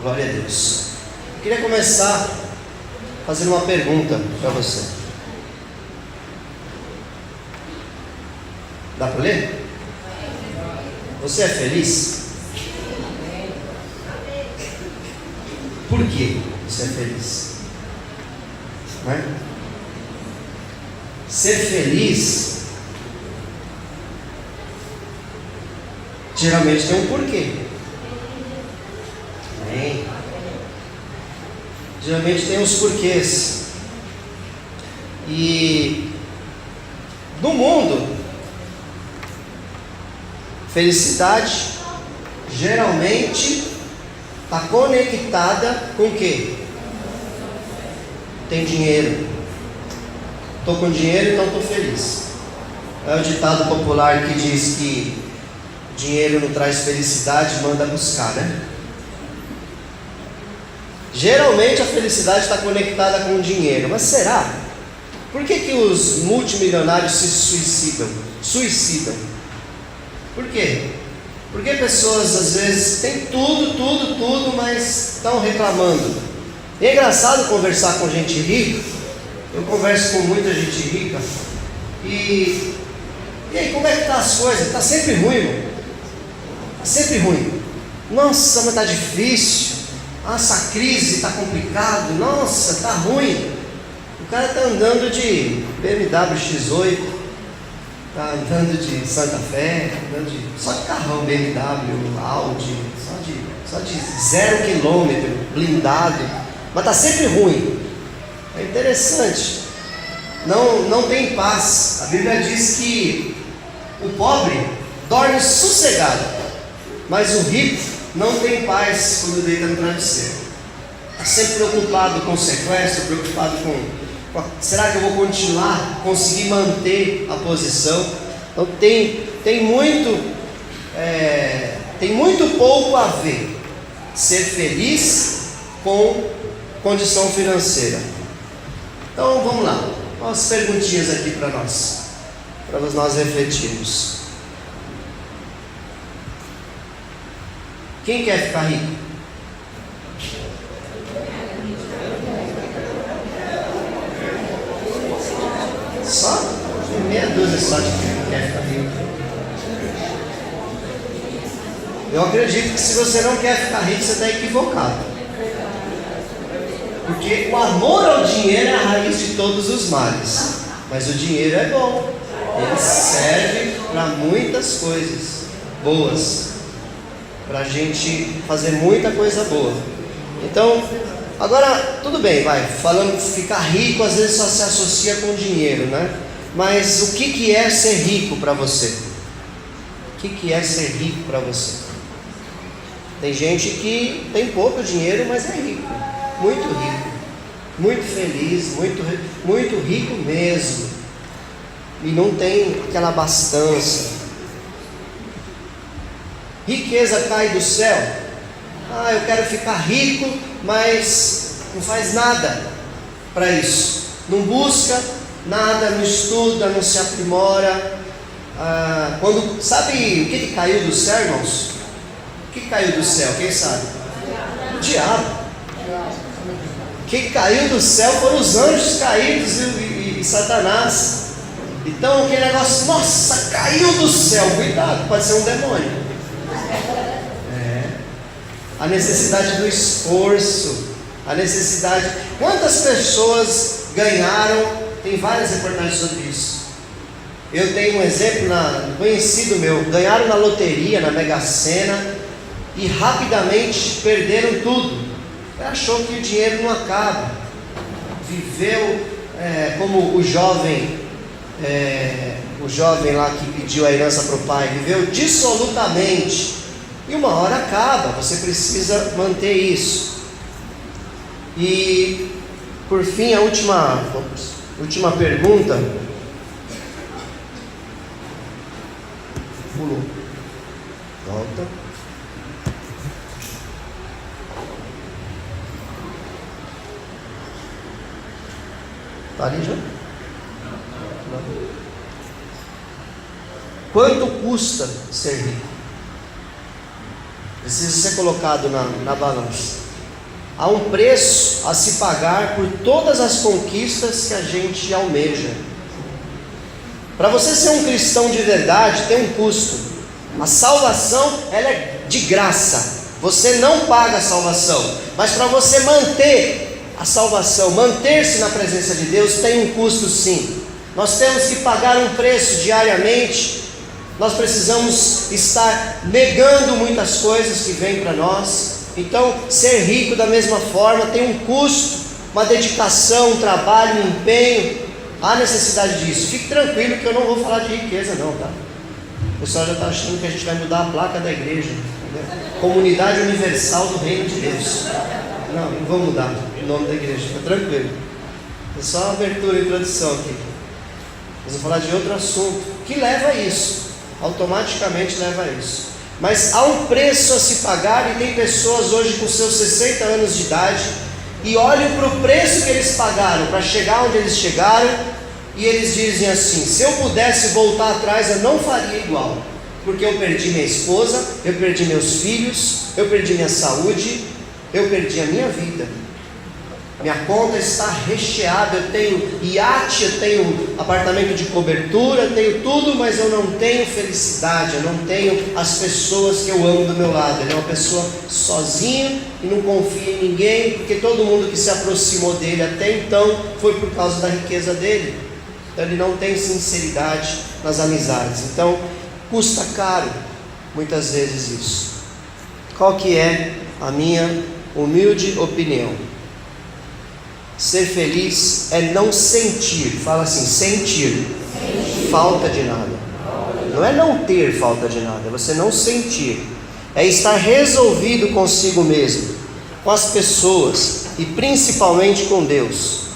Glória a Deus. Eu queria começar fazendo uma pergunta para você. Dá para ler? Você é feliz? Por que você é feliz? Não é? Ser feliz geralmente tem um porquê. Amém? Geralmente tem uns porquês. E no mundo, felicidade geralmente está conectada com o quê? Tem dinheiro. Estou com dinheiro, então estou feliz. É o ditado popular que diz que dinheiro não traz felicidade, manda buscar, né? Geralmente a felicidade está conectada com o dinheiro. Mas será? Por que os multimilionários se suicidam? Por quê? Porque pessoas às vezes têm tudo, mas estão reclamando. E é engraçado conversar com gente rica. Eu converso com muita gente rica. E aí, como é que tá as coisas? Está sempre ruim, irmão. Está sempre ruim. Nossa, mas está difícil. Nossa, a crise está complicado. Nossa, está ruim. O cara está andando de BMW X8, está andando de Santa Fé, só de carrão, BMW, Audi, só de 0 quilômetro, blindado, mas está sempre ruim. É interessante, não tem paz. A Bíblia diz que o pobre dorme sossegado, mas o rico não tem paz quando deita no travesseiro. Está sempre preocupado com o sequestro, preocupado com será que eu vou continuar, conseguir manter a posição? Então tem muito pouco a ver ser feliz com condição financeira. Então vamos lá, umas perguntinhas aqui para nós refletirmos. Quem quer ficar rico? Só meia dúzia só de quem quer ficar rico. Eu acredito que se você não quer ficar rico, você está equivocado. Porque o amor ao dinheiro é a raiz de todos os males. Mas o dinheiro é bom. Ele serve para muitas coisas boas, para a gente fazer muita coisa boa. Então, agora, tudo bem, falando que ficar rico às vezes só se associa com dinheiro, né? Mas o que é ser rico para você? O que é ser rico para você? Tem gente que tem pouco dinheiro, mas é rico, muito feliz, muito rico mesmo, e não tem aquela abastança. Riqueza cai do céu. Eu quero ficar rico, mas não faz nada para isso, não busca nada, não estuda, não se aprimora. Sabe o que caiu do céu, irmãos? O que caiu do céu? Quem sabe? O diabo. O que caiu do céu foram os anjos caídos e Satanás. Então aquele negócio, nossa, caiu do céu, cuidado, pode ser um demônio. A necessidade do esforço, a necessidade. Quantas pessoas ganharam? Tem várias reportagens sobre isso. Eu tenho um exemplo, conhecido meu, ganharam na loteria, na Mega Sena, e rapidamente perderam tudo. Ele achou que o dinheiro não acaba. Viveu como o jovem lá que pediu a herança para o pai, viveu dissolutamente. E uma hora acaba, você precisa manter isso. E por fim, a última pergunta. Pulou. Volta. Está ali já? Quanto custa ser rico? Precisa ser colocado na balança. há um preço a se pagar por todas as conquistas que a gente almeja. Para você ser um cristão de verdade, tem um custo. A salvação, ela é de graça. Você não paga a salvação. Mas para você manter a salvação, manter-se na presença de Deus, tem um custo sim. Nós temos que pagar um preço diariamente. Nós precisamos estar negando muitas coisas que vêm para nós. Então, ser rico da mesma forma tem um custo, uma dedicação, um trabalho, um empenho. Há necessidade disso. Fique tranquilo que eu não vou falar de riqueza não, tá? O pessoal já está achando que a gente vai mudar a placa da igreja, entendeu? Comunidade Universal do Reino de Deus. Não vou mudar o nome da igreja, fica tranquilo. É só uma abertura e introdução aqui. Nós vamos falar de outro assunto que leva a isso, automaticamente leva a isso. Mas há um preço a se pagar, e tem pessoas hoje com seus 60 anos de idade e olham para o preço que eles pagaram para chegar onde eles chegaram, e eles dizem assim: se eu pudesse voltar atrás eu não faria igual, porque eu perdi minha esposa, eu perdi meus filhos, eu perdi minha saúde, eu perdi a minha vida, minha conta está recheada, eu tenho iate, eu tenho apartamento de cobertura, eu tenho tudo, mas eu não tenho felicidade, eu não tenho as pessoas que eu amo do meu lado. Ele é uma pessoa sozinho e não confia em ninguém, porque todo mundo que se aproximou dele até então foi por causa da riqueza dele. Então ele não tem sinceridade nas amizades. Então custa caro muitas vezes isso. Qual que é a minha humilde opinião? Ser feliz é não sentir, fala assim, sentir falta de nada. Não é não ter falta de nada, é você não sentir. É estar resolvido consigo mesmo, com as pessoas e principalmente com Deus.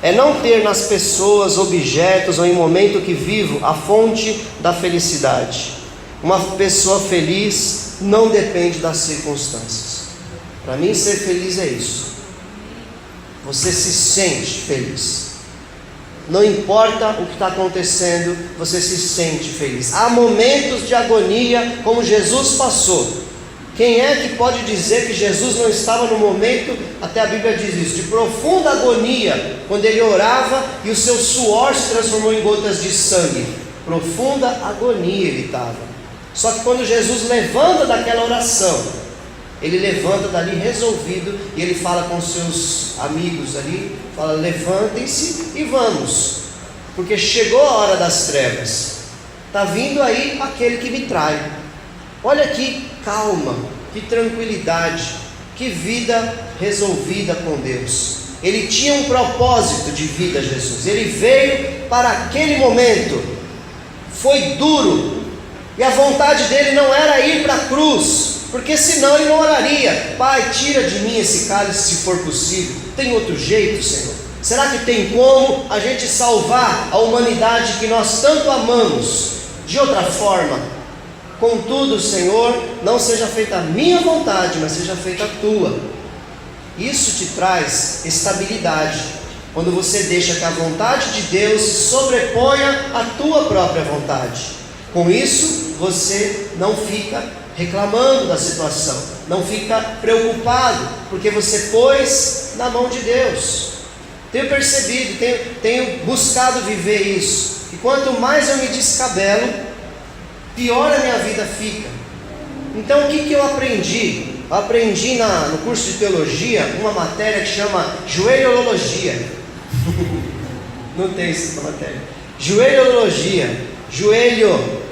É não ter nas pessoas, objetos ou em momento que vivo a fonte da felicidade. Uma pessoa feliz não depende das circunstâncias. Para mim, ser feliz é isso. Você se sente feliz. Não importa o que está acontecendo, você se sente feliz. Há momentos de agonia, como Jesus passou. Quem é que pode dizer que Jesus não estava no momento, até a Bíblia diz isso, de profunda agonia, quando ele orava e o seu suor se transformou em gotas de sangue? Profunda agonia ele estava. Só que quando Jesus levanta daquela oração, ele levanta dali resolvido, e ele fala com seus amigos ali, fala: levantem-se e vamos, porque chegou a hora das trevas, está vindo aí aquele que me trai. Olha que calma, que tranquilidade, que vida resolvida com Deus. Ele tinha um propósito de vida, Jesus. Ele veio para aquele momento, foi duro, e a vontade dele não era ir para a cruz, porque senão ele não oraria: Pai, tira de mim esse cálice se for possível. Tem outro jeito, Senhor? Será que tem como a gente salvar a humanidade que nós tanto amamos de outra forma? Contudo, Senhor, não seja feita a minha vontade, mas seja feita a tua. Isso te traz estabilidade, quando você deixa que a vontade de Deus se sobreponha à tua própria vontade. Com isso, você não fica reclamando da situação, não fica preocupado, porque você pôs na mão de Deus. Tenho percebido, tenho buscado viver isso, e quanto mais eu me descabelo, pior a minha vida fica. Então o que eu aprendi? Eu aprendi no curso de teologia uma matéria que chama joelhologia. Não tem essa matéria. Joelhologia. Joelho.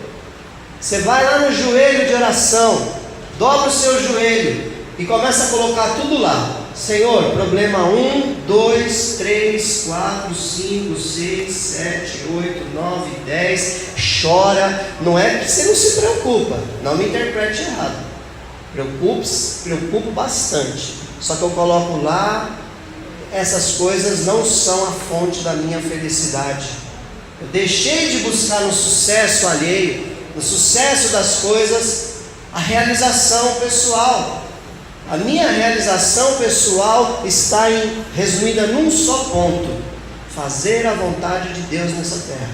Você vai lá no joelho de oração, dobra o seu joelho e começa a colocar tudo lá. Senhor, problema 1, 2, 3, 4, 5, 6, 7, 8, 9, 10. Chora. Não é que você não se preocupa, não me interprete errado. Preocupo bastante. Só que eu coloco lá, essas coisas não são a fonte da minha felicidade. Eu deixei de buscar no sucesso alheio, no sucesso das coisas, a realização pessoal. A minha realização pessoal está resumida num só ponto: fazer a vontade de Deus nessa terra.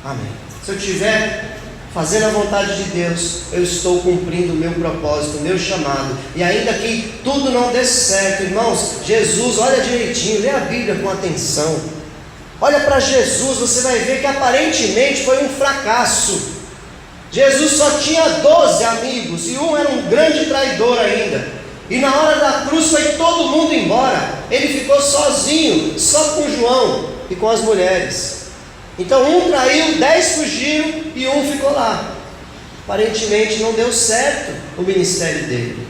Amém. Se eu estiver fazendo a vontade de Deus, eu estou cumprindo o meu propósito, o meu chamado. E ainda que tudo não dê certo, irmãos, Jesus, olha direitinho, lê a Bíblia com atenção. Olha para Jesus, você vai ver que aparentemente foi um fracasso. Jesus só tinha 12 amigos e um era um grande traidor ainda. E na hora da cruz foi todo mundo embora. Ele ficou sozinho, só com João e com as mulheres. Então um traiu, 10 fugiram e um ficou lá. Aparentemente não deu certo o ministério dele.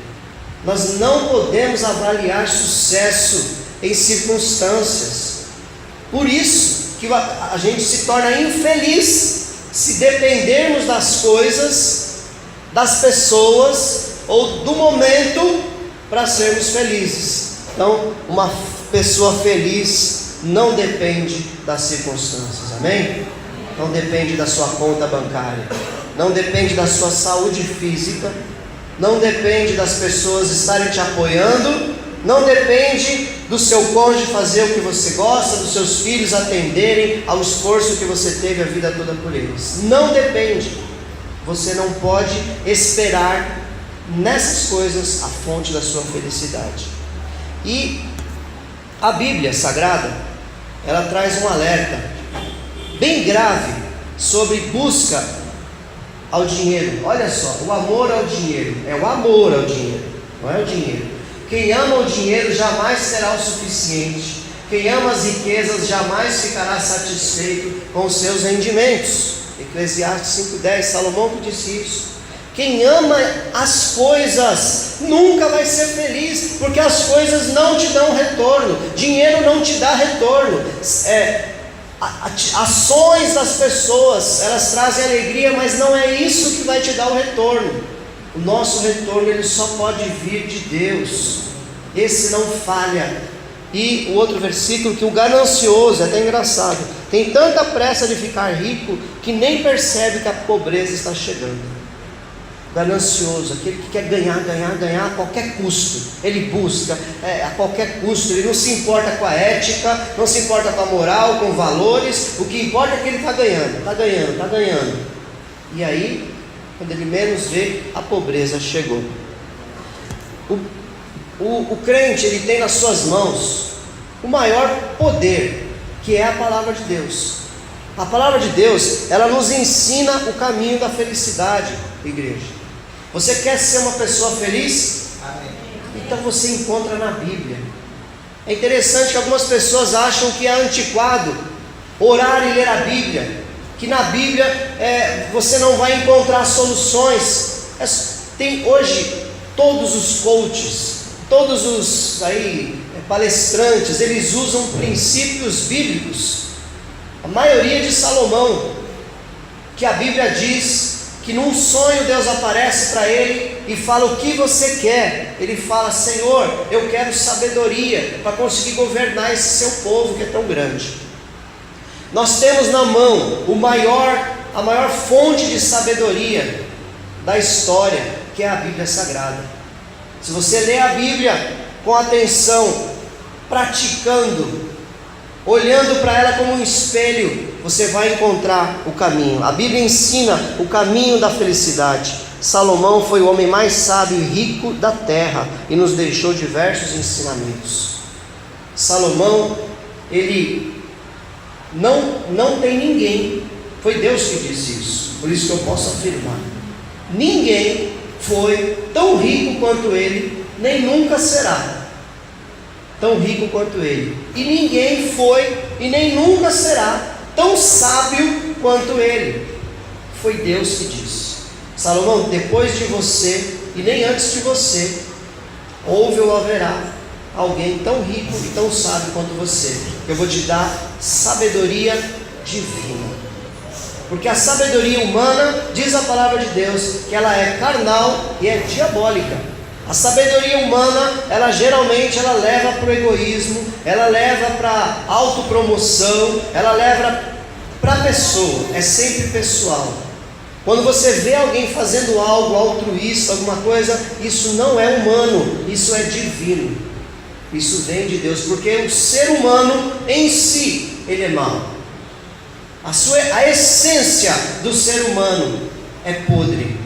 Nós não podemos avaliar sucesso em circunstâncias. Por isso que a gente se torna infeliz se dependermos das coisas, das pessoas ou do momento para sermos felizes. Então, uma pessoa feliz não depende das circunstâncias, amém? Não depende da sua conta bancária, não depende da sua saúde física, não depende das pessoas estarem te apoiando, não depende do seu cônjuge fazer o que você gosta, dos seus filhos atenderem ao esforço que você teve a vida toda por eles. Não depende. Você não pode esperar nessas coisas a fonte da sua felicidade. E a Bíblia Sagrada, ela traz um alerta bem grave sobre busca ao dinheiro. Olha só, o amor ao dinheiro, é o amor ao dinheiro, não é o dinheiro. Quem ama o dinheiro jamais será o suficiente. Quem ama as riquezas jamais ficará satisfeito com os seus rendimentos. Eclesiastes 5:10, Salomão que disse isso. Quem ama as coisas nunca vai ser feliz, porque as coisas não te dão retorno. Dinheiro não te dá retorno. Ações das pessoas, elas trazem alegria, mas não é isso que vai te dar o retorno. O nosso retorno, ele só pode vir de Deus. Esse não falha. E o outro versículo, que o ganancioso, é até engraçado, tem tanta pressa de ficar rico que nem percebe que a pobreza está chegando. Ganancioso, aquele que quer ganhar a qualquer custo. Ele busca a qualquer custo. Ele não se importa com a ética, não se importa com a moral, com valores. O que importa é que ele está ganhando. E aí, quando ele menos vê, a pobreza chegou. O crente, ele tem nas suas mãos o maior poder, que é a palavra de Deus. A palavra de Deus, ela nos ensina o caminho da felicidade, igreja. Você quer ser uma pessoa feliz? Amém. Então você encontra na Bíblia. É interessante que algumas pessoas acham que é antiquado orar e ler a Bíblia, que na Bíblia você não vai encontrar soluções. Tem hoje todos os coaches, todos os palestrantes, eles usam princípios bíblicos. A maioria de Salomão, que a Bíblia diz que num sonho Deus aparece para ele e fala o que você quer. Ele fala: Senhor, eu quero sabedoria para conseguir governar esse seu povo que é tão grande. Nós temos na mão a maior fonte de sabedoria da história, que é a Bíblia Sagrada. Se você ler a Bíblia com atenção, praticando, olhando para ela como um espelho, você vai encontrar o caminho. A Bíblia ensina o caminho da felicidade. Salomão foi o homem mais sábio e rico da terra e nos deixou diversos ensinamentos. Salomão, ele não tem ninguém, foi Deus que disse isso, por isso que eu posso afirmar, ninguém foi tão rico quanto ele, nem nunca será tão rico quanto ele, e ninguém foi e nem nunca será tão sábio quanto ele. Foi Deus que disse. Salomão, depois de você e nem antes de você, houve ou haverá alguém tão rico e tão sábio quanto você. Eu vou te dar sabedoria divina, porque a sabedoria humana, diz a palavra de Deus, que ela é carnal e é diabólica. A sabedoria humana, ela geralmente leva para o egoísmo, ela leva para a autopromoção, ela leva para a pessoa, é sempre pessoal. Quando você vê alguém fazendo algo altruísta, alguma coisa, isso não é humano, isso é divino, isso vem de Deus, porque o ser humano em si, ele é mau. A essência do ser humano é podre.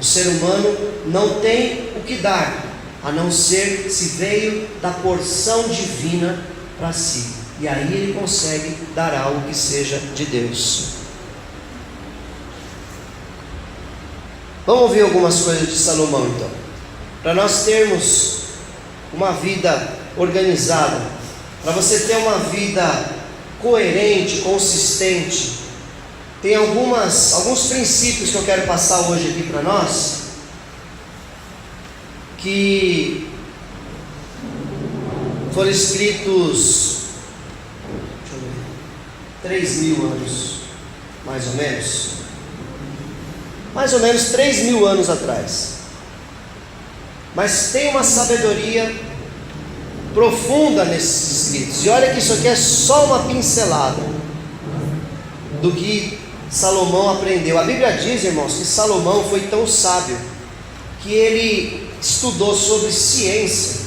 O ser humano não tem o que dar, a não ser se veio da porção divina para si. E aí ele consegue dar algo que seja de Deus. Vamos ouvir algumas coisas de Salomão então. Para nós termos uma vida organizada, para você ter uma vida coerente, consistente, tem alguns princípios que eu quero passar hoje aqui para nós, que foram escritos 3.000 anos, mais ou menos 3.000 anos atrás. Mas tem uma sabedoria profunda nesses escritos, e olha que isso aqui é só uma pincelada do que Salomão aprendeu. A Bíblia diz, irmãos, que Salomão foi tão sábio que ele estudou sobre ciência,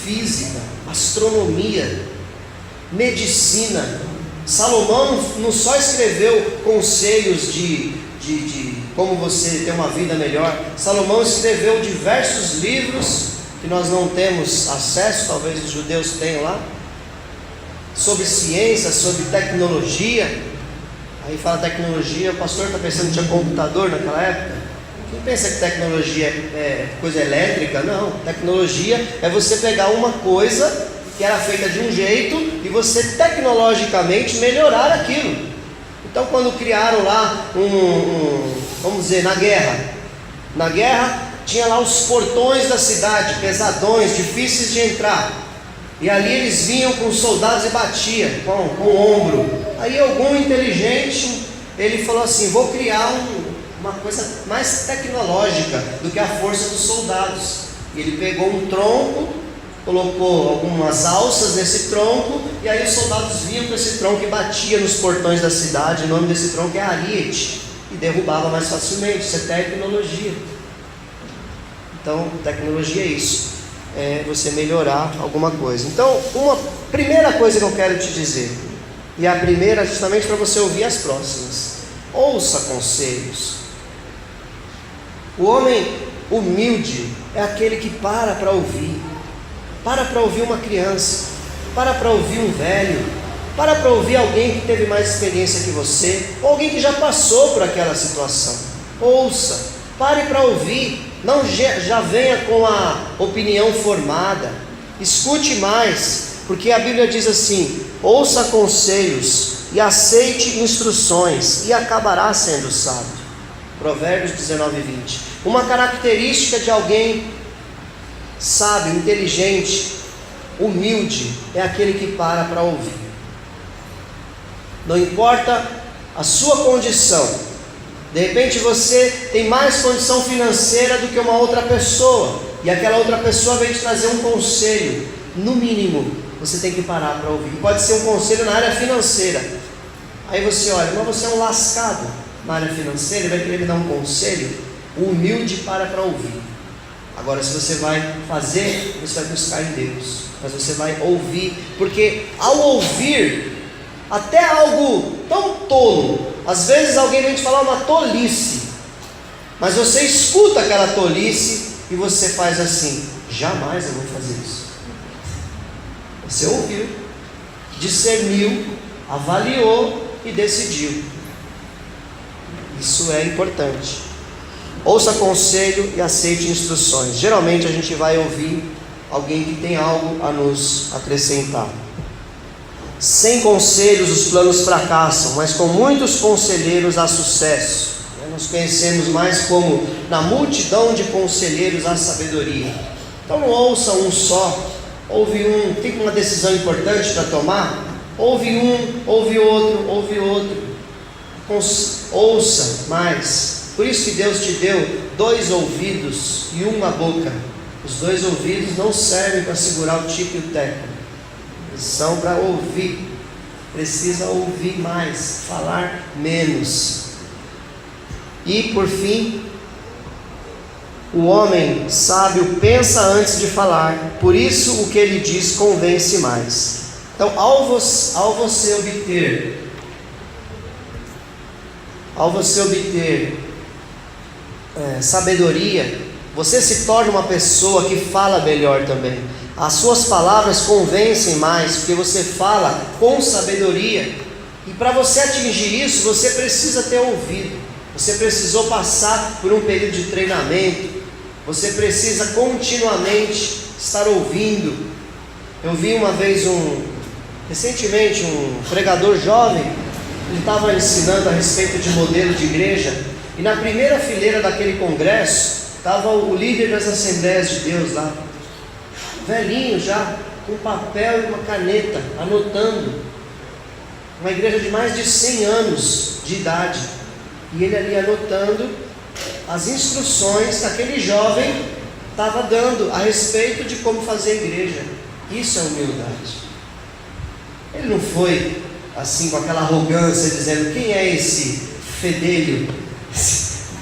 física, astronomia, medicina. Salomão não só escreveu conselhos de como você ter uma vida melhor. Salomão escreveu diversos livros que nós não temos acesso, talvez os judeus tenham lá, sobre ciência, sobre tecnologia. Aí fala tecnologia, o pastor está pensando que tinha computador naquela época? Quem pensa que tecnologia é coisa elétrica? Não, tecnologia é você pegar uma coisa que era feita de um jeito e você tecnologicamente melhorar aquilo. Então quando criaram lá vamos dizer, na guerra tinha lá os portões da cidade, pesadões, difíceis de entrar, e ali eles vinham com os soldados e batiam com o ombro. Aí algum inteligente, ele falou assim: vou criar uma coisa mais tecnológica do que a força dos soldados. E ele pegou um tronco, colocou algumas alças nesse tronco, e aí os soldados vinham com esse tronco e batia nos portões da cidade. O nome desse tronco é ariete, e derrubava mais facilmente. Isso é tecnologia. Então, tecnologia é isso, é você melhorar alguma coisa. Então, uma primeira coisa que eu quero te dizer, e a primeira justamente para você ouvir as próximas: ouça conselhos. O homem humilde é aquele que para ouvir. Para ouvir uma criança, para ouvir um velho, para ouvir alguém que teve mais experiência que você, ou alguém que já passou por aquela situação. Ouça, pare para ouvir, não já venha com a opinião formada, escute mais, porque a Bíblia diz assim: ouça conselhos e aceite instruções, e acabará sendo sábio. Provérbios 19:20. Uma característica de alguém sábio, inteligente, humilde, é aquele que para ouvir. Não importa a sua condição. De repente você tem mais condição financeira do que uma outra pessoa, e aquela outra pessoa vem te trazer um conselho. No mínimo, você tem que parar para ouvir. Pode ser um conselho na área financeira. Aí você olha: mas você é um lascado na área financeira, ele vai querer me dar um conselho? O humilde para ouvir. Agora, se você vai fazer, você vai buscar em Deus, mas você vai ouvir, porque ao ouvir, até algo tão tolo, às vezes alguém vem te falar uma tolice, mas você escuta aquela tolice e você faz assim: jamais eu vou fazer isso. Você ouviu, discerniu, avaliou e decidiu. Isso é importante. Ouça conselho e aceite instruções. Geralmente a gente vai ouvir alguém que tem algo a nos acrescentar. Sem conselhos os planos fracassam, mas com muitos conselheiros há sucesso. Nós conhecemos mais como: na multidão de conselheiros há sabedoria. Então não ouça um só. Ouve um, tem uma decisão importante para tomar? Ouve um, ouve outro. Ouça mais. Por isso que Deus te deu 2 ouvidos e uma boca. Os 2 ouvidos não servem para segurar o tico e o teco, eles são para ouvir. Precisa ouvir mais, falar menos. E por fim, o homem sábio pensa antes de falar, por isso o que ele diz convence mais. Então, ao você obter sabedoria, você se torna uma pessoa que fala melhor também. As suas palavras convencem mais, porque você fala com sabedoria. E para você atingir isso, você precisa ter ouvido. Você precisou passar por um período de treinamento. Você precisa continuamente estar ouvindo. Eu vi uma vez recentemente um pregador jovem. Ele estava ensinando a respeito de modelo de igreja. E na primeira fileira daquele congresso estava o líder das Assembleias de Deus lá, velhinho já, com papel e uma caneta, anotando. Uma igreja de mais de 100 anos de idade. E ele ali anotando as instruções que aquele jovem estava dando a respeito de como fazer a igreja. Isso é humildade. Ele não foi assim com aquela arrogância, dizendo: quem é esse fedelho,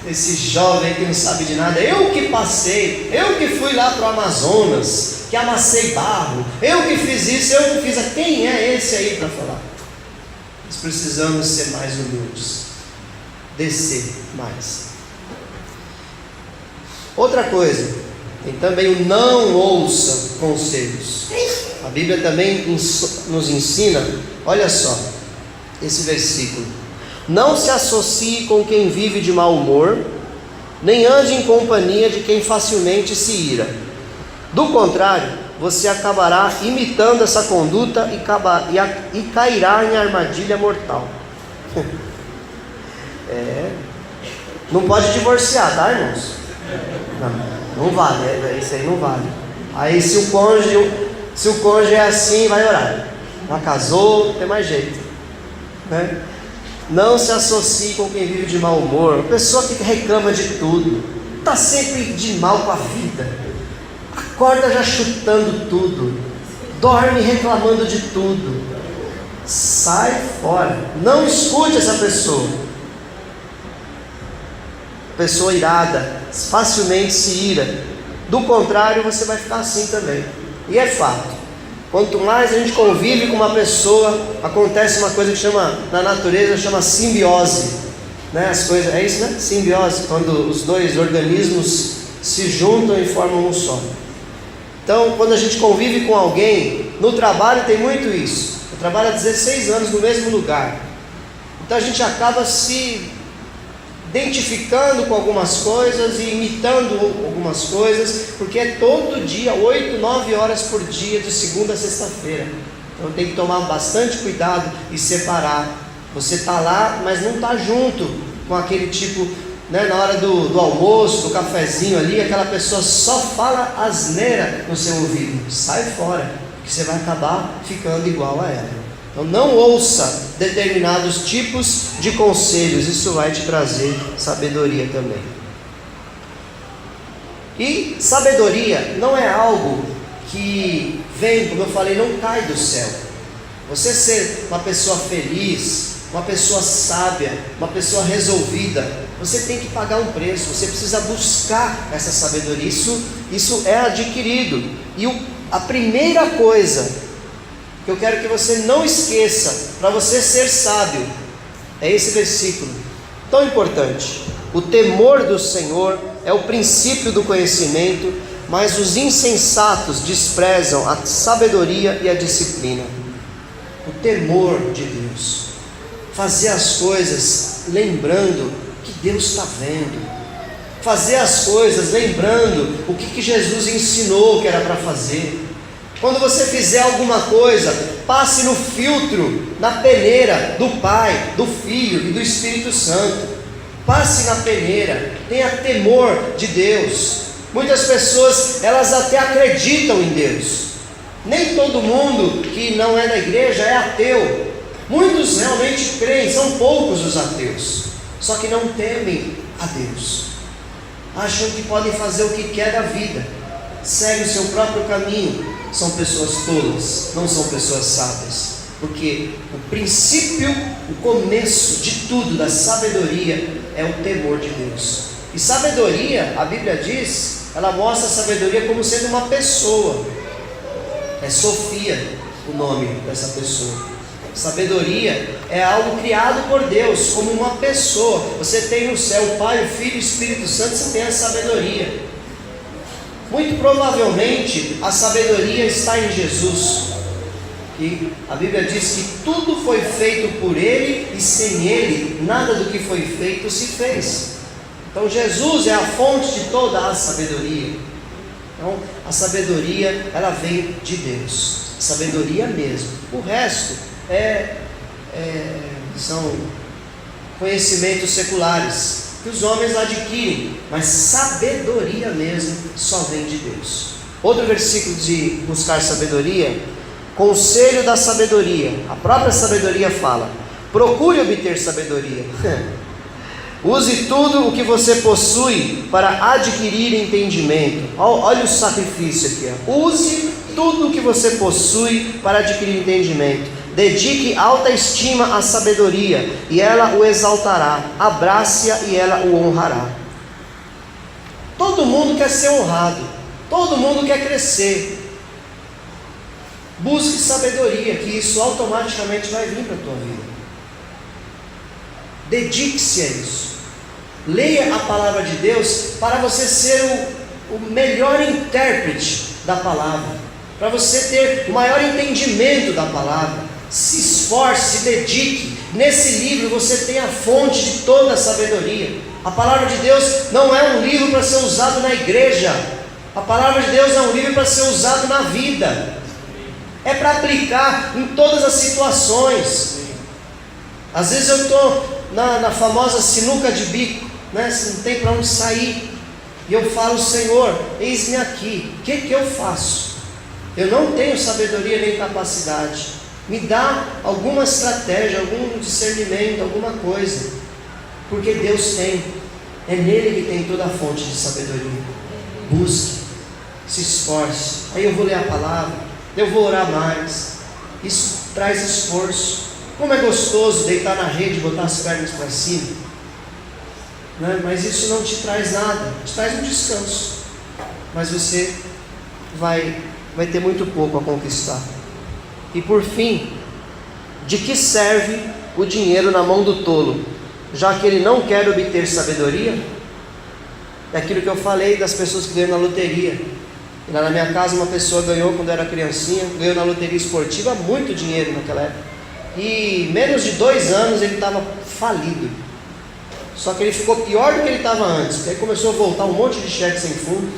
esse jovem que não sabe de nada? Eu que passei, eu que fui lá para o Amazonas, que amassei barro, eu que fiz isso, eu que fiz aquilo. Quem é esse aí para falar? Nós precisamos ser mais humildes, descer mais. Outra coisa, tem também o não ouça conselhos. A Bíblia também nos ensina, olha só, esse versículo: não se associe com quem vive de mau humor, nem ande em companhia de quem facilmente se ira. Do contrário, você acabará imitando essa conduta e cairá em armadilha mortal. Não pode divorciar, tá, irmãos? Não vale, isso aí não vale. Aí se o cônjuge é assim, vai orar. Já casou, não tem mais jeito, né? Não se associe com quem vive de mau humor. Uma pessoa que reclama de tudo, está sempre de mal com a vida, acorda já chutando tudo, dorme reclamando de tudo. Sai fora, não escute essa pessoa. Pessoa irada, facilmente se ira. Do contrário, você vai ficar assim também. E é fato, quanto mais a gente convive com uma pessoa, acontece uma coisa que na natureza chama simbiose, né? As coisas, é isso, né? Simbiose, quando os dois organismos se juntam e formam um só. Então, quando a gente convive com alguém, no trabalho tem muito isso. Eu trabalho há 16 anos no mesmo lugar. Então a gente acaba se identificando com algumas coisas e imitando algumas coisas, porque é todo dia, 8, 9 horas por dia, de segunda a sexta-feira. Então tem que tomar bastante cuidado e separar. Você está lá, mas não está junto com aquele tipo, né, na hora do almoço, do cafezinho ali, aquela pessoa só fala asneira no seu ouvido. Sai fora, porque você vai acabar ficando igual a ela. Então não ouça determinados tipos de conselhos, isso vai te trazer sabedoria também. E sabedoria não é algo que vem, como eu falei, não cai do céu. Você ser uma pessoa feliz, uma pessoa sábia, uma pessoa resolvida, você tem que pagar um preço, você precisa buscar essa sabedoria, isso é adquirido. E a primeira coisa que eu quero que você não esqueça, para você ser sábio, é esse versículo tão importante: o temor do Senhor é o princípio do conhecimento, mas os insensatos desprezam a sabedoria e a disciplina. O temor de Deus, fazer as coisas lembrando que Deus está vendo, fazer as coisas lembrando o que Jesus ensinou que era para fazer. Quando você fizer alguma coisa, passe no filtro, na peneira do Pai, do Filho e do Espírito Santo. Passe na peneira, tenha temor de Deus. Muitas pessoas, elas até acreditam em Deus. Nem todo mundo que não é da igreja é ateu. Muitos realmente creem, são poucos os ateus. Só que não temem a Deus. Acham que podem fazer o que quer da vida. Seguem o seu próprio caminho. São pessoas tolas, não são pessoas sábias. Porque o princípio, o começo de tudo da sabedoria é o temor de Deus. E sabedoria, a Bíblia diz, ela mostra a sabedoria como sendo uma pessoa. É Sofia o nome dessa pessoa. Sabedoria é algo criado por Deus, como uma pessoa. Você tem no céu o Pai, o Filho e o Espírito Santo, você tem a sabedoria. Muito provavelmente a sabedoria está em Jesus. E a Bíblia diz que tudo foi feito por Ele, e sem Ele nada do que foi feito se fez. Então Jesus é a fonte de toda a sabedoria. Então a sabedoria, ela vem de Deus, sabedoria mesmo. O resto são conhecimentos seculares que os homens adquirem, mas sabedoria mesmo só vem de Deus. Outro versículo de buscar sabedoria, conselho da sabedoria. A própria sabedoria fala: procure obter sabedoria. Use tudo o que você possui para adquirir entendimento. Olha o sacrifício aqui. Use tudo o que você possui para adquirir entendimento. Dedique alta estima à sabedoria, e ela o exaltará. Abrace-a, e ela o honrará. Todo mundo quer ser honrado. Todo mundo quer crescer. Busque sabedoria, que isso automaticamente vai vir para a tua vida. Dedique-se a isso. Leia a palavra de Deus para você ser o melhor intérprete da palavra, para você ter o maior entendimento da palavra. Se esforce, se dedique. Nesse livro você tem a fonte de toda a sabedoria. A palavra de Deus não é um livro para ser usado na igreja. A palavra de Deus é um livro para ser usado na vida. É para aplicar em todas as situações. Às vezes eu estou na famosa sinuca de bico, né? Não tem para onde sair, e eu falo: Senhor, eis-me aqui, o que eu faço? Eu não tenho sabedoria nem capacidade. Me dá alguma estratégia, algum discernimento, alguma coisa, porque Deus tem. É nele que tem toda a fonte de sabedoria. Busque, se esforce. Aí eu vou ler a palavra, eu vou orar mais. Isso traz esforço. Como é gostoso deitar na rede e botar as pernas para cima, né? Mas isso não te traz nada, te traz um descanso, mas você vai ter muito pouco a conquistar. E por fim, de que serve o dinheiro na mão do tolo, já que ele não quer obter sabedoria? É aquilo que eu falei das pessoas que ganham na loteria. E lá na minha casa uma pessoa ganhou quando era criancinha, ganhou na loteria esportiva muito dinheiro naquela época, e menos de 2 anos ele estava falido. Só que ele ficou pior do que ele estava antes, porque aí começou a voltar um monte de cheque sem fundo,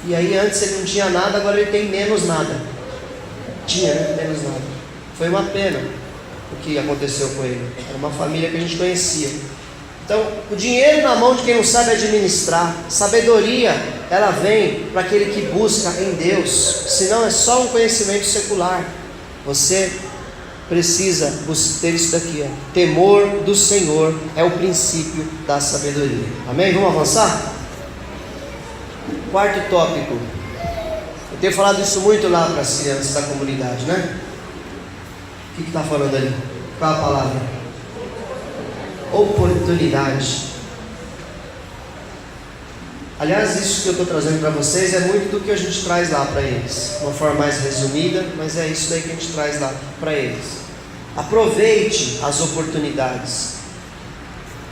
e aí antes ele não tinha nada, agora ele tem menos nada. Tinha, né? Menos nada. Foi uma pena o que aconteceu com ele. Era uma família que a gente conhecia. Então, o dinheiro na mão de quem não sabe administrar. Sabedoria, ela vem para aquele que busca em Deus. Senão é só um conhecimento secular. Você precisa ter isso daqui, ó. Temor do Senhor é o princípio da sabedoria. Amém? Vamos avançar? Quarto tópico. Eu tenho falado isso muito lá para as crianças da comunidade, né? O que está falando ali? Qual a palavra? Oportunidade. Aliás, isso que eu estou trazendo para vocês é muito do que a gente traz lá para eles, de uma forma mais resumida, mas é isso daí que a gente traz lá para eles. Aproveite as oportunidades.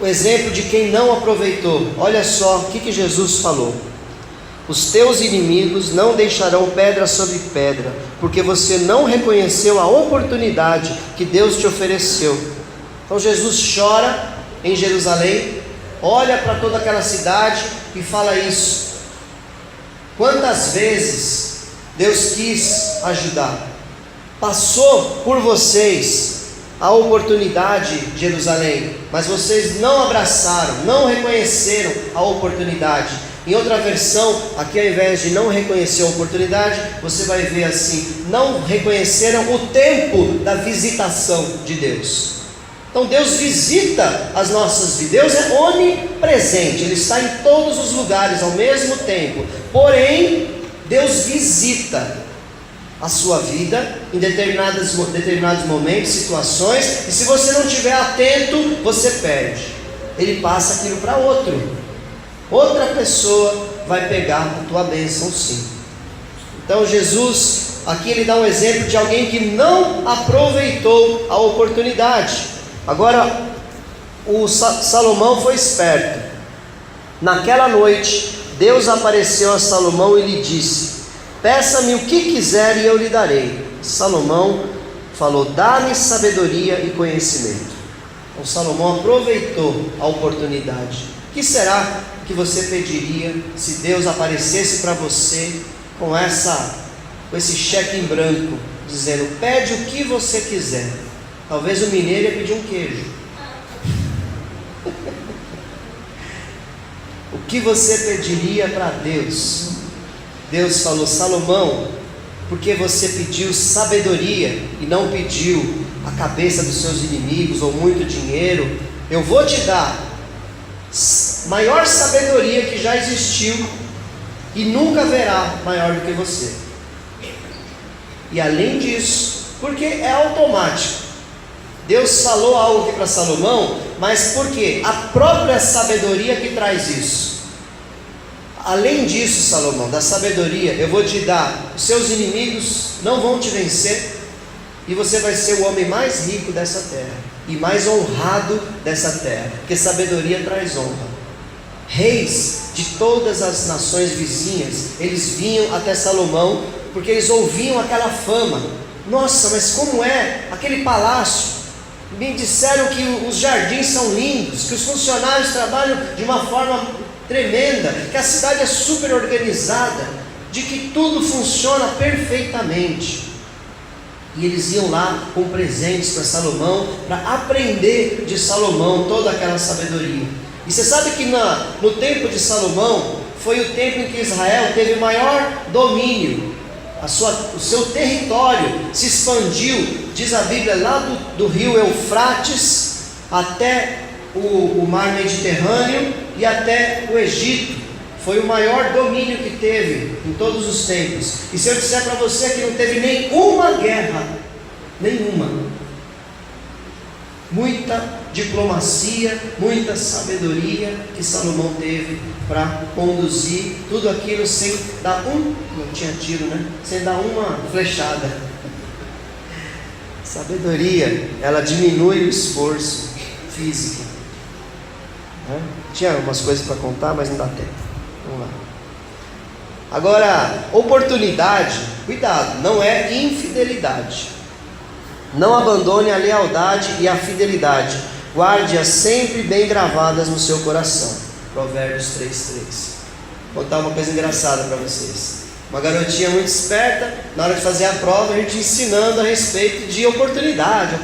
O exemplo de quem não aproveitou. Olha só o que Jesus falou: os teus inimigos não deixarão pedra sobre pedra, porque você não reconheceu a oportunidade que Deus te ofereceu. Então Jesus chora em Jerusalém, olha para toda aquela cidade e fala isso. Quantas vezes Deus quis ajudar? Passou por vocês a oportunidade de Jerusalém, mas vocês não abraçaram, não reconheceram a oportunidade. Em outra versão, aqui ao invés de não reconhecer a oportunidade, você vai ver assim: não reconheceram o tempo da visitação de Deus. Então Deus visita as nossas vidas. Deus é onipresente, Ele está em todos os lugares ao mesmo tempo. Porém, Deus visita a sua vida em determinados momentos, situações, e se você não estiver atento, você perde. Ele passa aquilo para outra pessoa vai pegar a tua bênção, sim. Então Jesus aqui ele dá um exemplo de alguém que não aproveitou a oportunidade. Agora, o Salomão foi esperto. Naquela noite, Deus apareceu a Salomão e lhe disse: peça-me o que quiser e eu lhe darei. Salomão falou: dá-me sabedoria e conhecimento. Então Salomão aproveitou a oportunidade. O que será que você pediria se Deus aparecesse para você com esse cheque em branco, dizendo: pede o que você quiser? Talvez o mineiro ia pedir um queijo. O que você pediria para Deus? Deus falou: Salomão, porque você pediu sabedoria e não pediu a cabeça dos seus inimigos ou muito dinheiro, eu vou te dar maior sabedoria que já existiu e nunca haverá maior do que você. E além disso, porque é automático, Deus falou algo aqui para Salomão, mas por quê? A própria sabedoria que traz isso. Além disso, Salomão, da sabedoria, eu vou te dar, os seus inimigos não vão te vencer, e você vai ser o homem mais rico dessa terra, e mais honrado dessa terra, porque sabedoria traz honra. Reis de todas as nações vizinhas, eles vinham até Salomão, porque eles ouviam aquela fama. Nossa, mas como é aquele palácio? Me disseram que os jardins são lindos, que os funcionários trabalham de uma forma tremenda, que a cidade é super organizada, de que tudo funciona perfeitamente. E eles iam lá com presentes para Salomão, para aprender de Salomão toda aquela sabedoria. E você sabe que no tempo de Salomão foi o tempo em que Israel teve maior domínio. O seu território se expandiu, diz a Bíblia, lá do rio Eufrates até o mar Mediterrâneo e até o Egito. Foi o maior domínio que teve em todos os tempos. E se eu disser para você que não teve nenhuma guerra, nenhuma, muita diplomacia, muita sabedoria que Salomão teve para conduzir tudo aquilo sem dar não tinha tiro, né? Sem dar uma flechada. Sabedoria, ela diminui o esforço físico. Tinha umas coisas para contar, mas não dá tempo. Vamos lá. Agora, oportunidade, cuidado, não é infidelidade. Não abandone a lealdade e a fidelidade. Guarde-as sempre bem gravadas no seu coração. Provérbios 3:3. Vou contar uma coisa engraçada para vocês. Uma garotinha muito esperta, na hora de fazer a prova, a gente ensinando a respeito de oportunidade.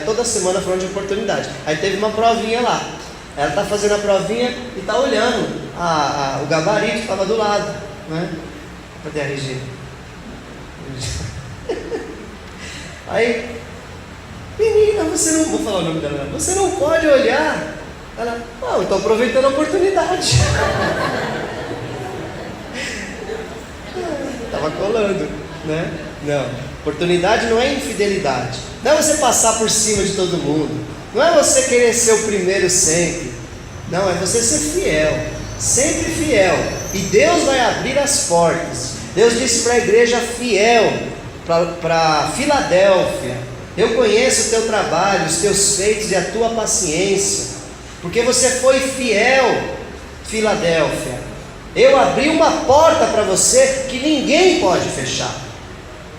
Toda semana falando de oportunidade. Aí teve uma provinha lá. Ela está fazendo a provinha e está olhando o gabarito que estava do lado, né? Cadê a Regina? Aí, menina, você não, vou falar o nome dela, você não pode olhar. Ela, eu estou aproveitando a oportunidade. Estava colando, né? Não, oportunidade não é infidelidade. Não é você passar por cima de todo mundo. Não é você querer ser o primeiro sempre. Não, é você ser fiel, sempre fiel. E Deus vai abrir as portas. Deus disse para a igreja fiel, para Filadélfia: eu conheço o teu trabalho, os teus feitos e a tua paciência, porque você foi fiel, Filadélfia. Eu abri uma porta para você que ninguém pode fechar.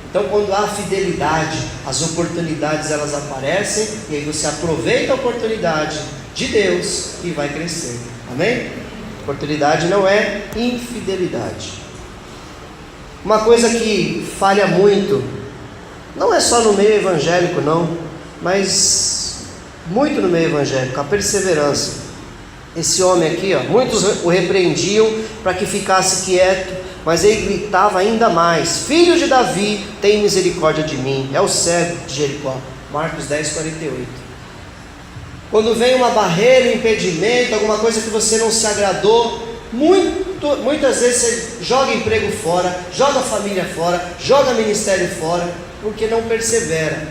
Então, quando há fidelidade, as oportunidades elas aparecem, e aí você aproveita a oportunidade de Deus e vai crescer. Amém? Oportunidade não é infidelidade. Uma coisa que falha muito, não é só no meio evangélico não, mas muito no meio evangélico, a perseverança. Esse homem aqui, muitos o repreendiam para que ficasse quieto, mas ele gritava ainda mais: filho de Davi, tem misericórdia de mim. É o cego de Jericó. Marcos 10:48. Quando vem uma barreira, um impedimento, alguma coisa que você não se agradou, muitas vezes você joga emprego fora, joga família fora, joga ministério fora, porque não persevera,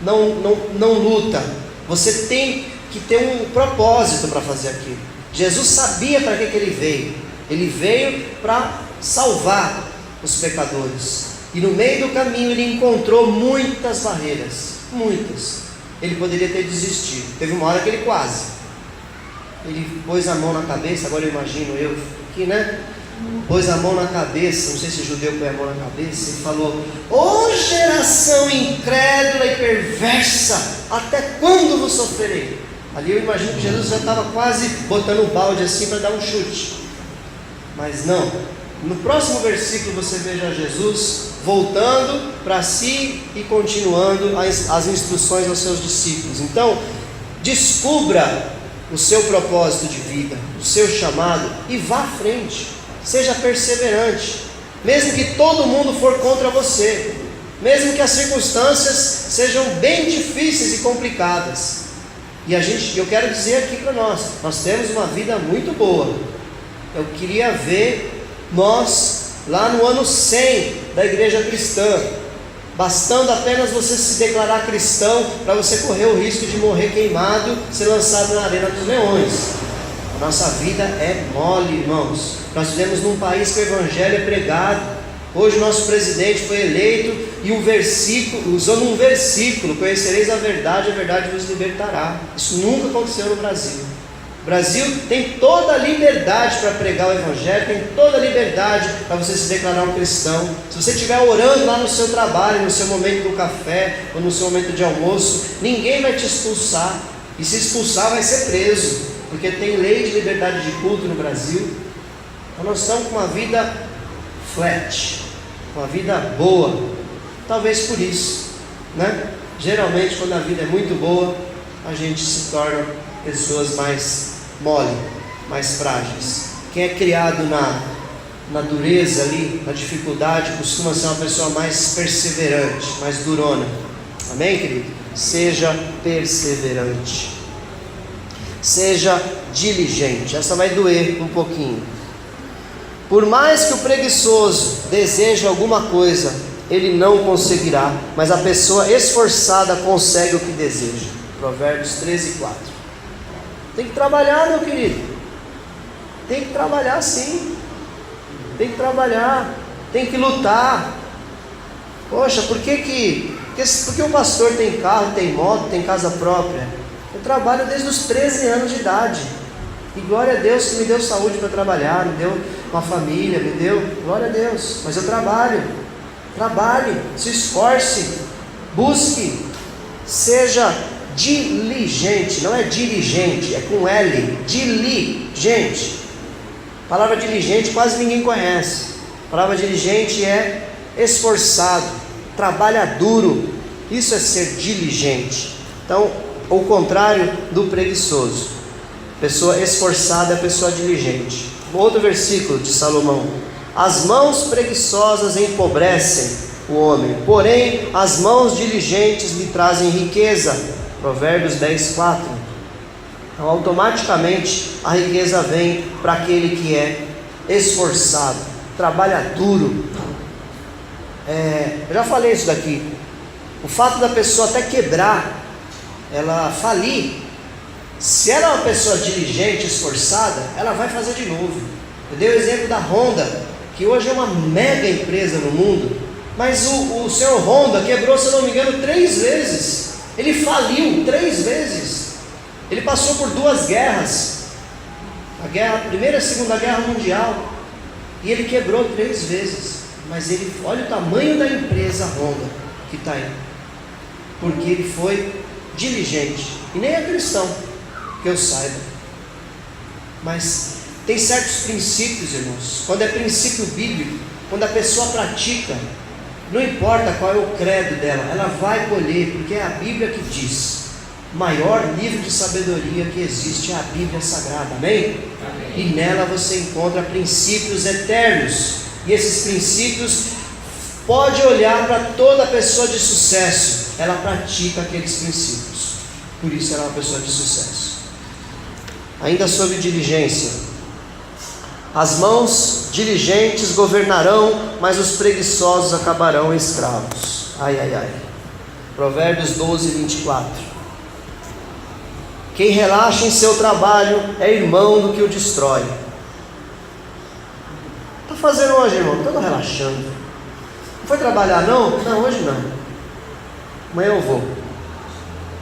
não luta. Você tem que ter um propósito para fazer aquilo. Jesus sabia para que ele veio. Ele veio para salvar os pecadores. E no meio do caminho ele encontrou muitas barreiras, muitas. Ele poderia ter desistido. Teve uma hora que ele quase. Ele pôs a mão na cabeça, agora eu imagino eu aqui, né? Pôs a mão na cabeça, não sei se judeu põe a mão na cabeça, e falou: ô geração incrédula e perversa, até quando vos sofrerei? Ali eu imagino que Jesus já estava quase botando um balde assim para dar um chute. Mas não. No próximo versículo você veja Jesus voltando para si e continuando as instruções aos seus discípulos. Então, descubra o seu propósito de vida, o seu chamado, e vá à frente. Seja perseverante, mesmo que todo mundo for contra você, mesmo que as circunstâncias sejam bem difíceis e complicadas. E eu quero dizer aqui para nós temos uma vida muito boa. Eu queria ver nós lá no ano 100 da igreja cristã, bastando apenas você se declarar cristão para você correr o risco de morrer queimado, ser lançado na arena dos leões. A nossa vida é mole, irmãos. Nós vivemos num país que o evangelho é pregado. Hoje o nosso presidente foi eleito e usando um versículo: conhecereis a verdade vos libertará. Isso nunca aconteceu no Brasil. O Brasil tem toda a liberdade para pregar o evangelho, tem toda a liberdade para você se declarar um cristão. Se você estiver orando lá no seu trabalho, no seu momento do café ou no seu momento de almoço, ninguém vai te expulsar. E se expulsar vai ser preso, porque tem lei de liberdade de culto no Brasil. Então nós estamos com uma vida flat, uma vida boa. Talvez por isso, né? Geralmente quando a vida é muito boa, a gente se torna pessoas mais mole, mais frágeis. Quem é criado na dureza ali, na dificuldade, costuma ser uma pessoa mais perseverante, mais durona. Amém, querido? Seja perseverante, seja diligente. Essa vai doer um pouquinho. Por mais que o preguiçoso deseje alguma coisa, ele não conseguirá, mas a pessoa esforçada consegue o que deseja. Provérbios 13:4. Tem que trabalhar, meu querido. Tem que trabalhar sim. Tem que trabalhar. Tem que lutar. Poxa, por que o pastor tem carro, tem moto, tem casa própria? Eu trabalho desde os 13 anos de idade. E glória a Deus que me deu saúde para trabalhar, me deu uma família, me deu, glória a Deus. Mas eu trabalho. Trabalhe, se esforce, busque, seja diligente. Não é dirigente, é com L, diligente. A palavra diligente quase ninguém conhece. A palavra diligente é esforçado, trabalha duro. Isso é ser diligente. Então, o contrário do preguiçoso. Pessoa esforçada é pessoa diligente. Outro versículo de Salomão: as mãos preguiçosas empobrecem o homem, porém as mãos diligentes lhe trazem riqueza. Provérbios 10:4. Então, automaticamente a riqueza vem para aquele que é esforçado, trabalha duro. Eu já falei isso daqui. O fato da pessoa até quebrar, ela falir, se ela é uma pessoa diligente, esforçada, ela vai fazer de novo. Eu dei o exemplo da Honda, que hoje é uma mega empresa no mundo, mas o senhor Honda quebrou, se eu não me engano, 3 vezes. Ele faliu 3 vezes. Ele passou por 2 guerras, a Primeira e a Segunda Guerra Mundial, e ele quebrou 3 vezes. Mas olha o tamanho da empresa Honda que está aí, porque ele foi diligente. E nem é cristão, que eu saiba. Mas tem certos princípios, irmãos. Quando é princípio bíblico, quando a pessoa pratica, não importa qual é o credo dela, ela vai colher, porque é a Bíblia que diz. O maior livro de sabedoria que existe é a Bíblia Sagrada, amém? Amém. E nela você encontra princípios eternos. E esses princípios, pode olhar para toda pessoa de sucesso, ela pratica aqueles princípios. Por isso ela é uma pessoa de sucesso. Ainda sobre diligência: as mãos diligentes governarão, mas os preguiçosos acabarão escravos. Ai, ai, ai. Provérbios 12:24. Quem relaxa em seu trabalho é irmão do que o destrói. Está fazendo hoje, irmão? Estou relaxando. Foi trabalhar não? Não, hoje não. Amanhã eu vou.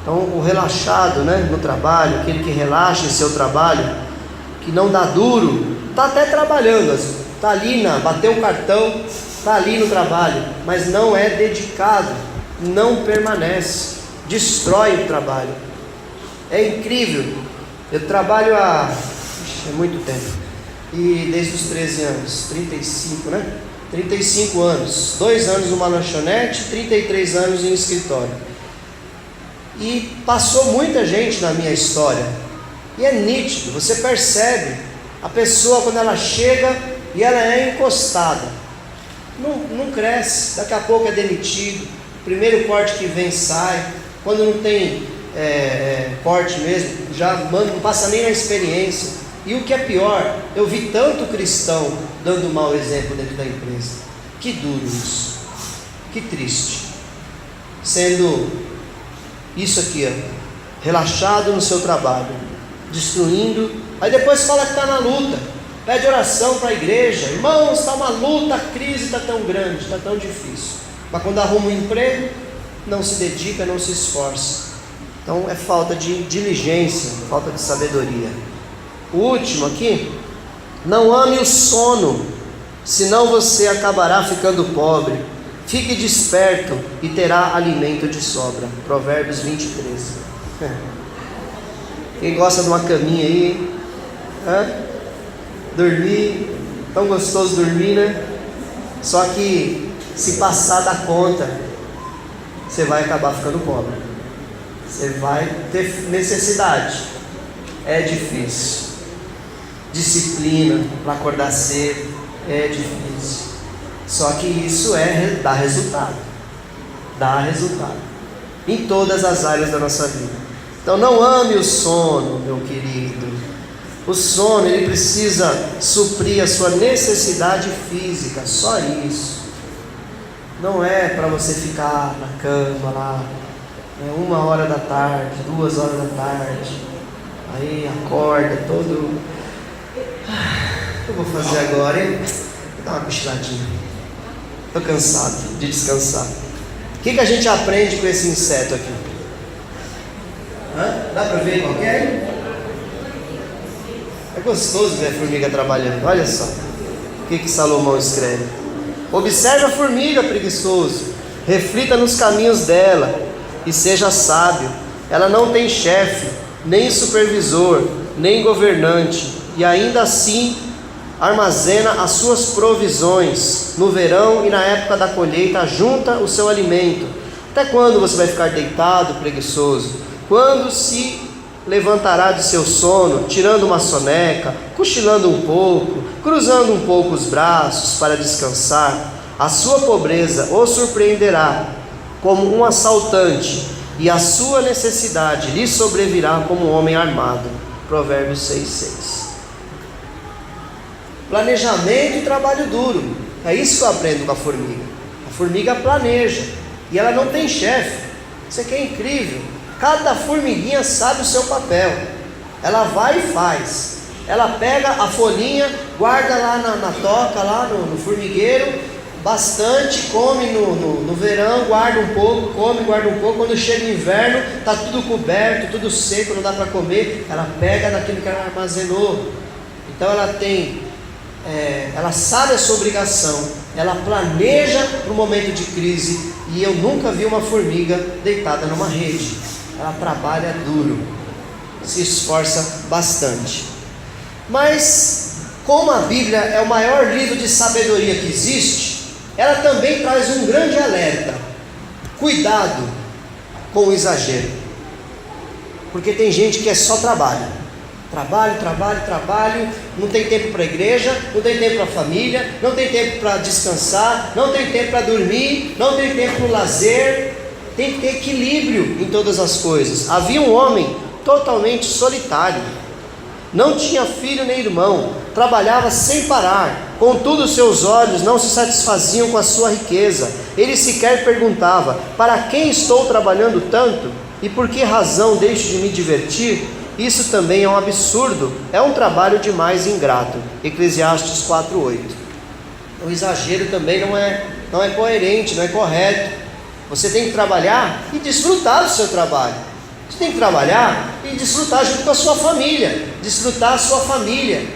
Então o relaxado, né, no trabalho, aquele que relaxa em seu trabalho, que não dá duro, está até trabalhando, está ali, bateu o cartão, está ali no trabalho, mas não é dedicado, não permanece, destrói o trabalho. É incrível. Eu trabalho há muito tempo, e desde os 13 anos, 35, né? 35 anos, 2 anos numa lanchonete, 33 anos em escritório. E passou muita gente na minha história, e é nítido, você percebe a pessoa quando ela chega e ela é encostada, não cresce, daqui a pouco é demitido, primeiro corte que vem sai, quando não tem corte mesmo, já não passa nem na experiência. E o que é pior, eu vi tanto cristão dando mau exemplo dentro da empresa. Que duro isso, que triste, sendo isso aqui, ó, relaxado no seu trabalho, destruindo, aí depois fala que está na luta, pede oração para a igreja, irmãos, está uma luta, a crise está tão grande, está tão difícil, mas quando arruma um emprego, não se dedica, não se esforça. Então é falta de diligência, falta de sabedoria. O último aqui, não ame o sono, senão você acabará ficando pobre. Fique desperto e terá alimento de sobra. Provérbios 23. Quem gosta de uma caminha aí, dormir, tão gostoso dormir, né? Só que se passar da conta, você vai acabar ficando pobre. Você vai ter necessidade. É difícil. Disciplina para acordar cedo é difícil. Só que isso dá resultado. Dá resultado em todas as áreas da nossa vida. Então não ame o sono, meu querido. O sono, ele precisa suprir a sua necessidade física, só isso. Não é para você ficar na cama lá, 1h da tarde, 2h da tarde, aí acorda todo. O que eu vou fazer agora, hein? Vou dar uma cochiladinha. Estou cansado de descansar. O que a gente aprende com esse inseto aqui? Dá para ver qualquer? É gostoso ver a formiga trabalhando. Olha só o que Salomão escreve. Observe a formiga, preguiçoso, reflita nos caminhos dela e seja sábio. Ela não tem chefe, nem supervisor, nem governante, e ainda assim armazena as suas provisões. No verão e na época da colheita junta o seu alimento. Até quando você vai ficar deitado, preguiçoso? Quando se levantará de seu sono, tirando uma soneca, cochilando um pouco, cruzando um pouco os braços para descansar? A sua pobreza o surpreenderá como um assaltante, e a sua necessidade lhe sobrevirá como um homem armado. Provérbios 6:6. Planejamento e trabalho duro. É isso que eu aprendo com a formiga. A formiga planeja, e ela não tem chefe. Isso aqui é incrível. Cada formiguinha sabe o seu papel. Ela vai e faz. Ela pega a folhinha, guarda lá na toca, lá no formigueiro, bastante, come no verão, guarda um pouco, come, guarda um pouco. Quando chega o inverno, está tudo coberto, tudo seco, não dá para comer. Ela pega daquilo que ela armazenou. Então ela sabe a sua obrigação, ela planeja para o momento de crise. E eu nunca vi uma formiga deitada numa rede. Ela trabalha duro, se esforça bastante. Mas como a Bíblia é o maior livro de sabedoria que existe, ela também traz um grande alerta: cuidado com o exagero. Porque tem gente que é só trabalho, não tem tempo para a igreja, não tem tempo para a família, não tem tempo para descansar, não tem tempo para dormir, não tem tempo para o lazer. Tem que ter equilíbrio em todas as coisas. Havia um homem totalmente solitário, não tinha filho nem irmão, trabalhava sem parar, contudo seus olhos não se satisfaziam com a sua riqueza. Ele sequer perguntava: para quem estou trabalhando tanto? E por que razão deixo de me divertir? Isso também é um absurdo, é um trabalho demais ingrato. Eclesiastes 4:8. O exagero também não é não é coerente, não é correto. Você tem que trabalhar e desfrutar do seu trabalho. Você tem que trabalhar e desfrutar junto com a sua família, desfrutar a sua família.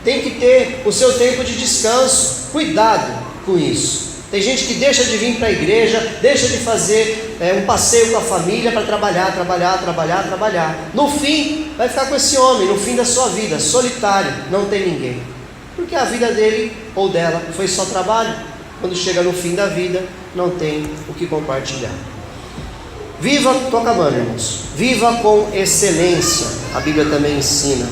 Tem que ter o seu tempo de descanso. Cuidado com isso. Tem gente que deixa de vir para a igreja, deixa de fazer um passeio com a família para trabalhar. No fim, vai ficar com esse homem, no fim da sua vida, solitário, não tem ninguém. Porque a vida dele ou dela foi só trabalho. Quando chega no fim da vida, não tem o que compartilhar. Viva, estou acabando, irmãos. Viva com excelência, a Bíblia também ensina.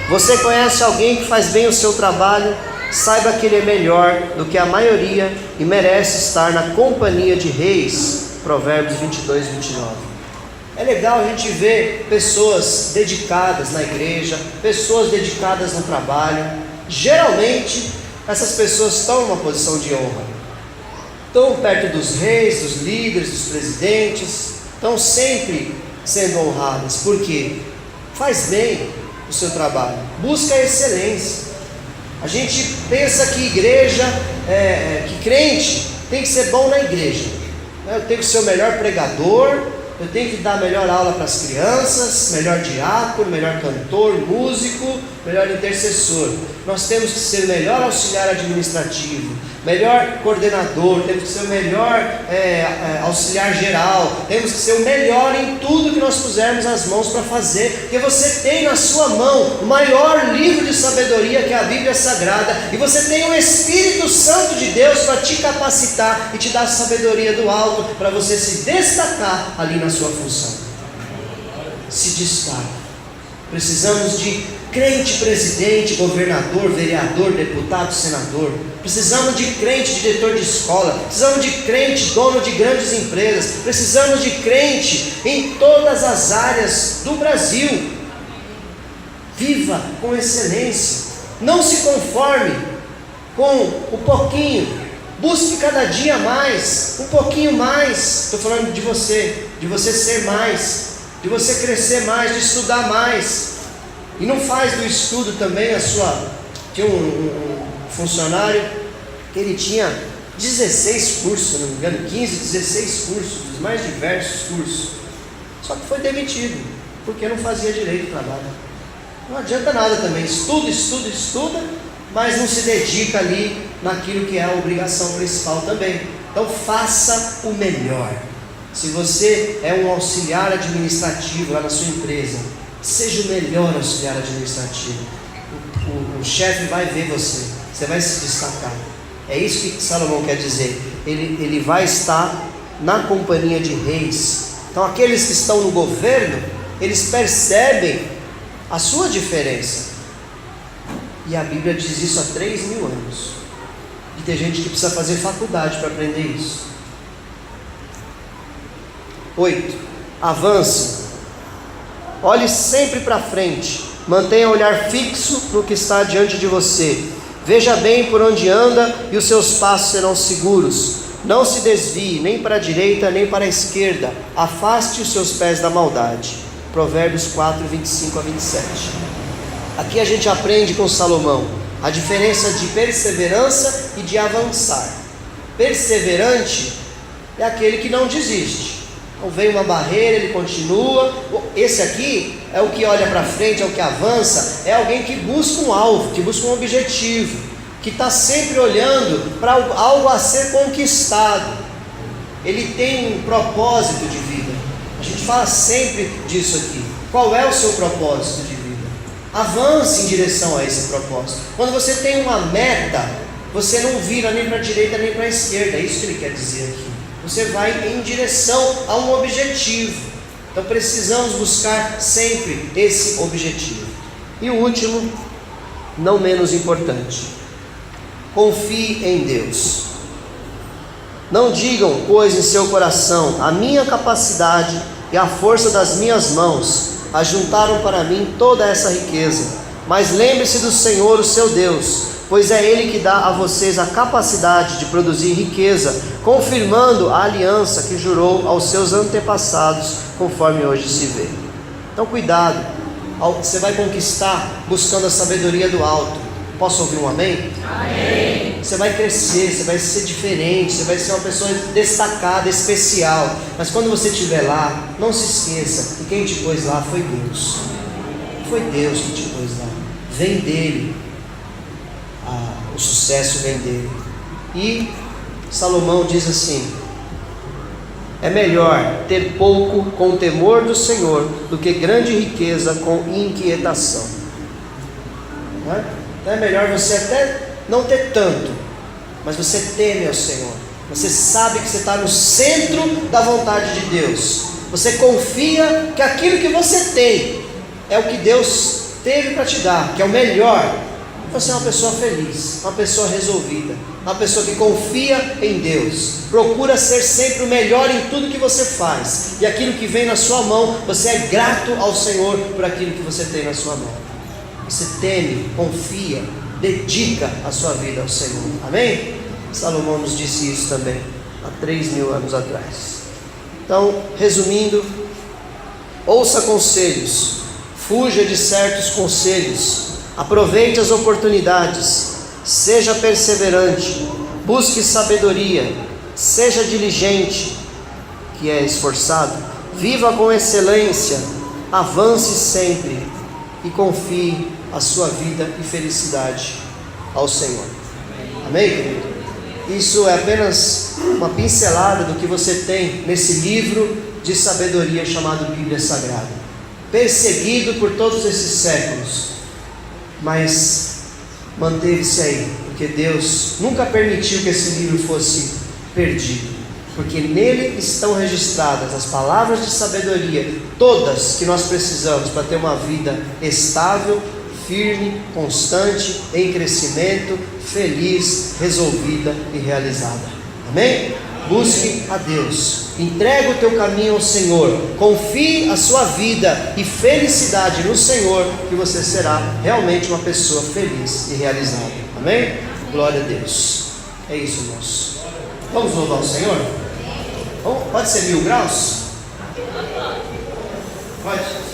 Você conhece alguém que faz bem o seu trabalho? Saiba que ele é melhor do que a maioria e merece estar na companhia de reis. Provérbios 22, 29. É legal a gente ver pessoas dedicadas na igreja, pessoas dedicadas no trabalho. Geralmente, essas pessoas estão numa posição de honra. Estão perto dos reis, dos líderes, dos presidentes. Estão sempre sendo honradas. Por quê? Faz bem o seu trabalho. Busca a excelência. A gente pensa que igreja, que crente tem que ser bom na igreja. Eu tenho que ser o melhor pregador, eu tenho que dar a melhor aula para as crianças, melhor diácono, melhor cantor, músico, melhor intercessor. Nós temos que ser o melhor auxiliar administrativo, melhor coordenador, temos que ser o melhor auxiliar geral, temos que ser o melhor em tudo que nós pusermos as mãos para fazer, porque você tem na sua mão o maior livro de sabedoria, que é a Bíblia Sagrada, e você tem o Espírito Santo de Deus para te capacitar e te dar a sabedoria do alto, para você se destacar ali na sua função. Se destaque. Precisamos de crente presidente, governador, vereador, deputado, senador. Precisamos de crente diretor de escola. Precisamos de crente dono de grandes empresas. Precisamos de crente em todas as áreas do Brasil. Viva com excelência. Não se conforme com o pouquinho. Busque cada dia mais, um pouquinho mais. Estou falando de você ser mais, de você crescer mais, de estudar mais. E não faz do estudo também a sua... Tinha um funcionário que ele tinha 16 cursos, se não me engano, 15, 16 cursos, dos mais diversos cursos. Só que foi demitido, porque não fazia direito o trabalho. Não adianta nada também, estuda, mas não se dedica ali naquilo que é a obrigação principal também. Então faça o melhor. Se você é um auxiliar administrativo lá na sua empresa, seja o melhor auxiliar administrativo. O chefe vai ver você vai se destacar. É isso que Salomão quer dizer. Ele vai estar na companhia de reis. Então aqueles que estão no governo, eles percebem a sua diferença. E a Bíblia diz isso há 3.000 anos. E tem gente que precisa fazer faculdade para aprender isso. 8. Avance. Olhe sempre para frente. Mantenha o olhar fixo no que está diante de você. Veja bem por onde anda e os seus passos serão seguros. Não se desvie nem para a direita nem para a esquerda. Afaste os seus pés da maldade. Provérbios 4, 25 a 27. Aqui a gente aprende com Salomão a diferença de perseverança e de avançar. Perseverante é aquele que não desiste. Então vem uma barreira, ele continua. Esse aqui é o que olha para frente, é o que avança. É alguém que busca um alvo, que busca um objetivo, que está sempre olhando para algo a ser conquistado. Ele tem um propósito de vida. A gente fala sempre disso aqui. Qual é o seu propósito de vida? Avance em direção a esse propósito. Quando você tem uma meta, você não vira nem para a direita nem para a esquerda. É isso que ele quer dizer aqui. Você vai em direção a um objetivo. Então precisamos buscar sempre esse objetivo. E o último, não menos importante, confie em Deus. Não digam, pois, em seu coração: a minha capacidade e a força das minhas mãos ajuntaram para mim toda essa riqueza. Mas lembre-se do Senhor, o seu Deus, pois é Ele que dá a vocês a capacidade de produzir riqueza, confirmando a aliança que jurou aos seus antepassados, conforme hoje se vê. Então cuidado, você vai conquistar buscando a sabedoria do alto. Posso ouvir um amém? Amém. Você vai crescer, você vai ser diferente, você vai ser uma pessoa destacada, especial. Mas quando você estiver lá, não se esqueça que quem te pôs lá foi Deus. Foi Deus que te pôs lá. Vem dele. O sucesso vem dele. E Salomão diz assim: é melhor ter pouco com temor do Senhor do que grande riqueza com inquietação. Não é? Então é melhor você até não ter tanto, mas você teme ao Senhor. Você sabe que você está no centro da vontade de Deus. Você confia que aquilo que você tem é o que Deus teve para te dar, que é o melhor. Você é uma pessoa feliz, uma pessoa resolvida, uma pessoa que confia em Deus, procura ser sempre o melhor em tudo que você faz, e aquilo que vem na sua mão, você é grato ao Senhor por aquilo que você tem na sua mão. Você teme, confia, dedica a sua vida ao Senhor. Amém? Salomão nos disse isso também há 3.000 anos atrás. Então, resumindo, ouça conselhos, fuja de certos conselhos, aproveite as oportunidades, seja perseverante, busque sabedoria, seja diligente, que é esforçado, viva com excelência, avance sempre e confie a sua vida e felicidade ao Senhor. Amém, querido? Isso é apenas uma pincelada do que você tem nesse livro de sabedoria chamado Bíblia Sagrada. Perseguido por todos esses séculos, mas manteve-se aí, porque Deus nunca permitiu que esse livro fosse perdido, porque nele estão registradas as palavras de sabedoria, todas que nós precisamos para ter uma vida estável, firme, constante, em crescimento, feliz, resolvida e realizada. Amém? Busque a Deus, entregue o teu caminho ao Senhor, confie a sua vida e felicidade no Senhor, que você será realmente uma pessoa feliz e realizada. Amém? Glória a Deus. É isso, irmãos. Vamos louvar o Senhor? Pode ser 1000 graus? Pode?